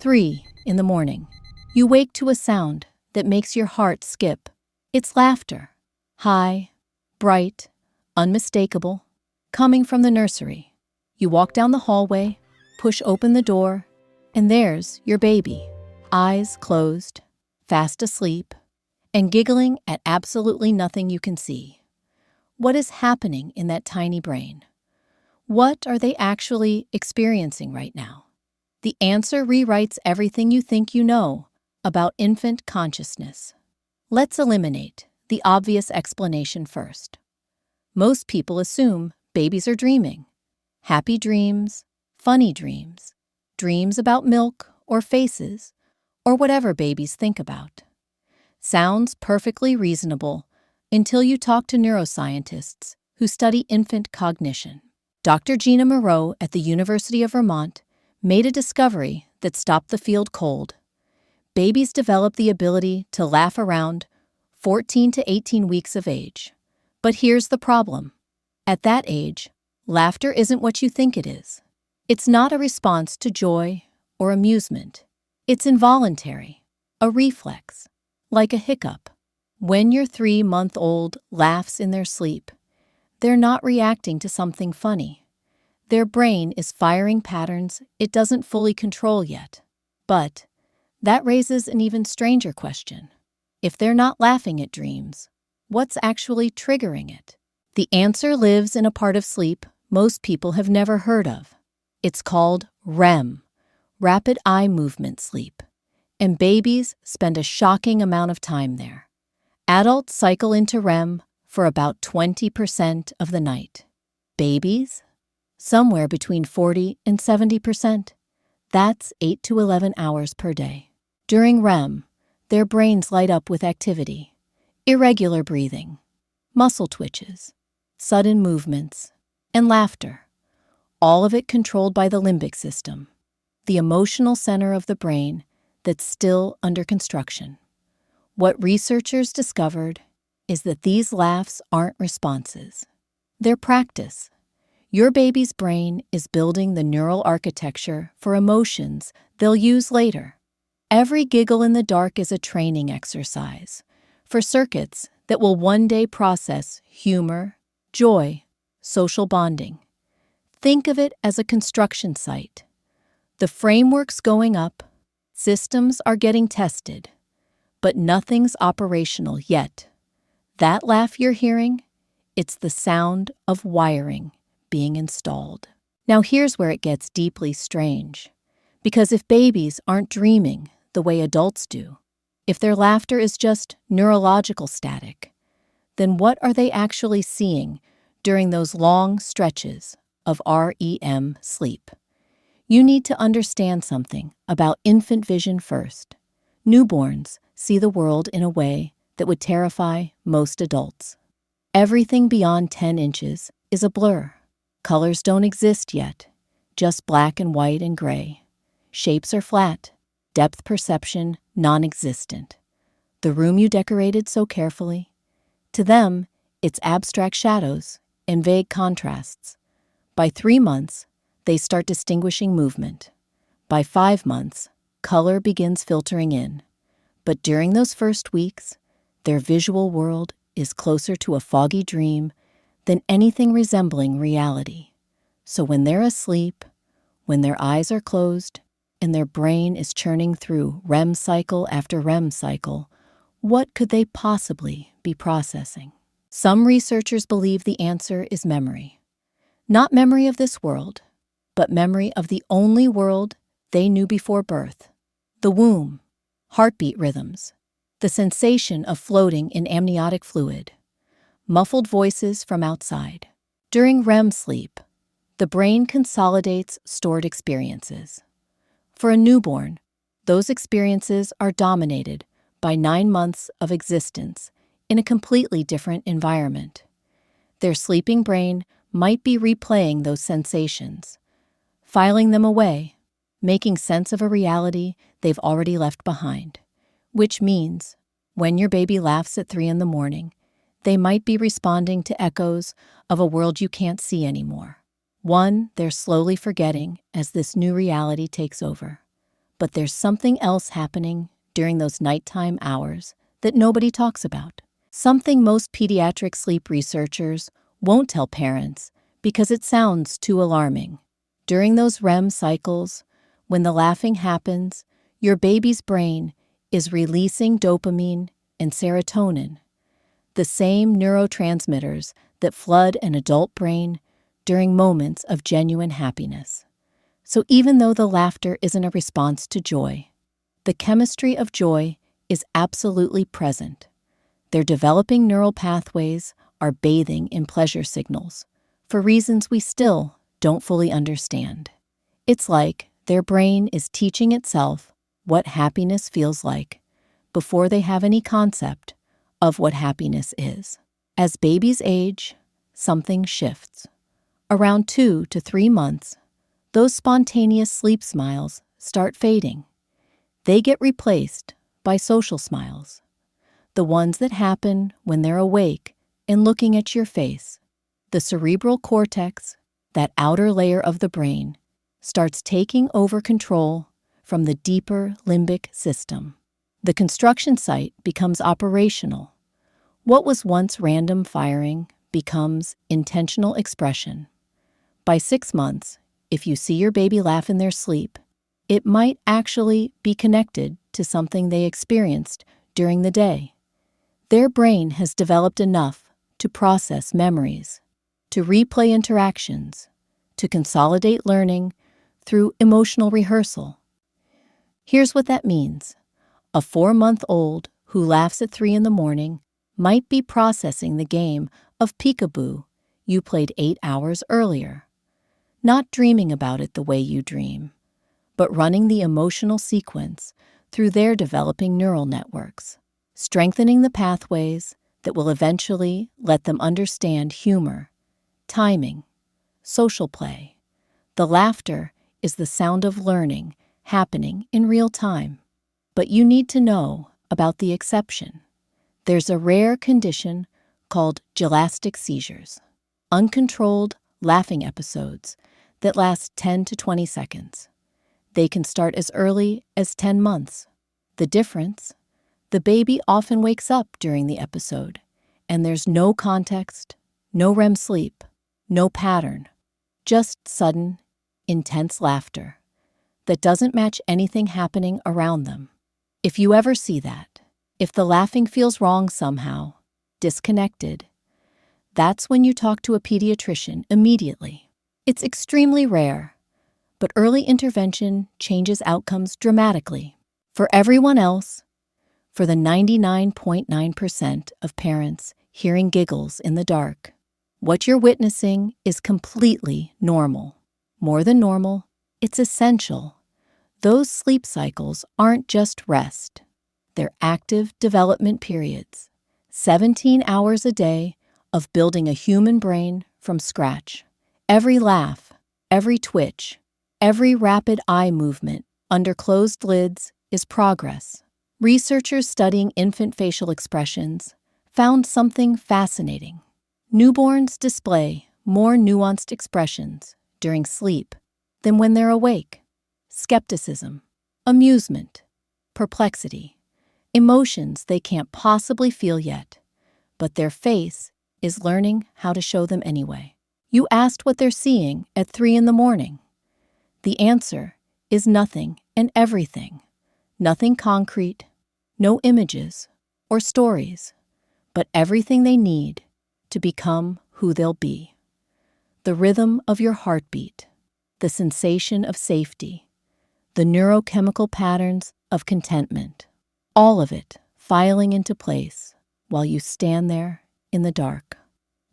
3 in the morning. You wake to a sound that makes your heart skip. It's laughter. High, bright, unmistakable, coming from the nursery. You walk down the hallway, push open the door, and there's your baby, eyes closed, fast asleep, and giggling at absolutely nothing you can see. What is happening in that tiny brain? What are they actually experiencing right now? The answer rewrites everything you think you know about infant consciousness. Let's eliminate the obvious explanation first. Most people assume babies are dreaming. Happy dreams, funny dreams, dreams about milk or faces, or whatever babies think about. Sounds perfectly reasonable until you talk to neuroscientists who study infant cognition. Dr. Gina Moreau at the University of Vermont made a discovery that stopped the field cold. Babies develop the ability to laugh around 14 to 18 weeks of age. But here's the problem. At that age, laughter isn't what you think it is. It's not a response to joy or amusement. It's involuntary, a reflex, like a hiccup. When your 3-month-old laughs in their sleep, they're not reacting to something funny. Their brain is firing patterns it doesn't fully control yet. But that raises an even stranger question. If they're not laughing at dreams, what's actually triggering it? The answer lives in a part of sleep most people have never heard of. It's called REM, rapid eye movement sleep, and babies spend a shocking amount of time there. Adults cycle into REM for about 20% of the night. Babies? Somewhere between 40 and 70%. That's 8 to 11 hours per day. During REM, their brains light up with activity, irregular breathing, muscle twitches, sudden movements, and laughter, all of it controlled by the limbic system, the emotional center of the brain that's still under construction. What researchers discovered is that these laughs aren't responses. They're practice. Your baby's brain is building the neural architecture for emotions they'll use later. Every giggle in the dark is a training exercise for circuits that will one day process humor, joy, social bonding. Think of it as a construction site. The framework's going up, systems are getting tested, but nothing's operational yet. That laugh you're hearing, it's the sound of wiring being installed. Now here's where it gets deeply strange. Because if babies aren't dreaming the way adults do, if their laughter is just neurological static, then what are they actually seeing during those long stretches of REM sleep? You need to understand something about infant vision first. Newborns see the world in a way that would terrify most adults. Everything beyond 10 inches is a blur. Colors don't exist yet, just black and white and gray. Shapes are flat, depth perception non-existent. The room you decorated so carefully, to them, it's abstract shadows and vague contrasts. By 3 months, they start distinguishing movement. By 5 months, color begins filtering in. But during those first weeks, their visual world is closer to a foggy dream than anything resembling reality. So when they're asleep, when their eyes are closed, and their brain is churning through REM cycle after REM cycle, what could they possibly be processing? Some researchers believe the answer is memory. Not memory of this world, but memory of the only world they knew before birth. The womb, heartbeat rhythms, the sensation of floating in amniotic fluid, muffled voices from outside. During REM sleep, the brain consolidates stored experiences. For a newborn, those experiences are dominated by 9 months of existence in a completely different environment. Their sleeping brain might be replaying those sensations, filing them away, making sense of a reality they've already left behind. Which means, when your baby laughs at 3 in the morning, they might be responding to echoes of a world you can't see anymore. One they're slowly forgetting as this new reality takes over. But there's something else happening during those nighttime hours that nobody talks about. Something most pediatric sleep researchers won't tell parents because it sounds too alarming. During those REM cycles, when the laughing happens, your baby's brain is releasing dopamine and serotonin, the same neurotransmitters that flood an adult brain during moments of genuine happiness. So even though the laughter isn't a response to joy, the chemistry of joy is absolutely present. Their developing neural pathways are bathing in pleasure signals for reasons we still don't fully understand. It's like their brain is teaching itself what happiness feels like before they have any concept of what happiness is. As babies age, something shifts. Around 2 to 3 months, those spontaneous sleep smiles start fading. They get replaced by social smiles, the ones that happen when they're awake and looking at your face. The cerebral cortex, that outer layer of the brain, starts taking over control from the deeper limbic system. The construction site becomes operational. What was once random firing becomes intentional expression. By 6 months, if you see your baby laugh in their sleep, it might actually be connected to something they experienced during the day. Their brain has developed enough to process memories, to replay interactions, to consolidate learning through emotional rehearsal. Here's what that means. A 4-month-old who laughs at 3 in the morning might be processing the game of peekaboo you played 8 hours earlier, not dreaming about it the way you dream, but running the emotional sequence through their developing neural networks, strengthening the pathways that will eventually let them understand humor, timing, social play. The laughter is the sound of learning happening in real time. But you need to know about the exception. There's a rare condition called gelastic seizures, uncontrolled laughing episodes that last 10 to 20 seconds. They can start as early as 10 months. The difference? The baby often wakes up during the episode, and there's no context, no REM sleep, no pattern, just sudden, intense laughter that doesn't match anything happening around them. If you ever see that, if the laughing feels wrong somehow, disconnected, that's when you talk to a pediatrician immediately. It's extremely rare, but early intervention changes outcomes dramatically. For everyone else, for the 99.9% of parents hearing giggles in the dark, what you're witnessing is completely normal. More than normal, it's essential. Those sleep cycles aren't just rest. They're active development periods, 17 hours a day of building a human brain from scratch. Every laugh, every twitch, every rapid eye movement under closed lids is progress. Researchers studying infant facial expressions found something fascinating. Newborns display more nuanced expressions during sleep than when they're awake. Skepticism, amusement, perplexity, emotions they can't possibly feel yet, but their face is learning how to show them anyway. You asked what they're seeing at 3 in the morning. The answer is nothing and everything. Nothing concrete, no images or stories, but everything they need to become who they'll be. The rhythm of your heartbeat, the sensation of safety, the neurochemical patterns of contentment, all of it filing into place while you stand there in the dark,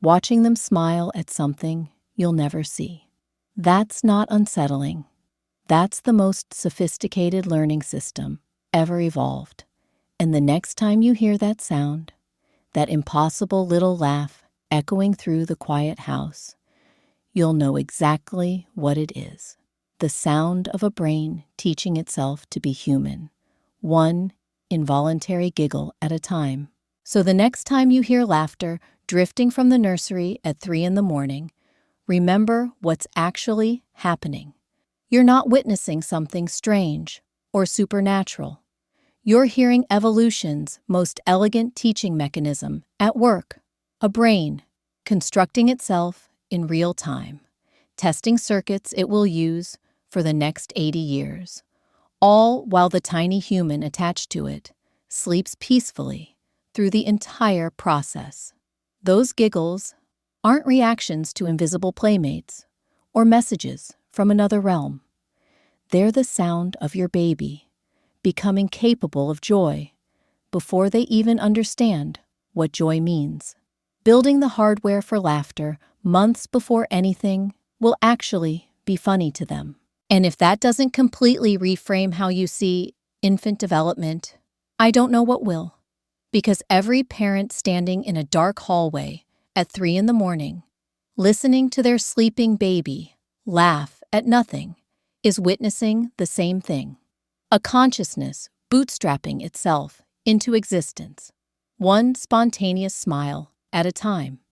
watching them smile at something you'll never see. That's not unsettling. That's the most sophisticated learning system ever evolved. And the next time you hear that sound, that impossible little laugh echoing through the quiet house, you'll know exactly what it is. The sound of a brain teaching itself to be human, one involuntary giggle at a time. So the next time you hear laughter drifting from the nursery at 3 in the morning, remember what's actually happening. You're not witnessing something strange or supernatural. You're hearing evolution's most elegant teaching mechanism at work, a brain constructing itself in real time, testing circuits it will use for the next 80 years, all while the tiny human attached to it sleeps peacefully through the entire process. Those giggles aren't reactions to invisible playmates or messages from another realm. They're the sound of your baby becoming capable of joy before they even understand what joy means. Building the hardware for laughter months before anything will actually be funny to them. And if that doesn't completely reframe how you see infant development, I don't know what will. Because every parent standing in a dark hallway at 3 in the morning, listening to their sleeping baby laugh at nothing, is witnessing the same thing. A consciousness bootstrapping itself into existence, one spontaneous smile at a time.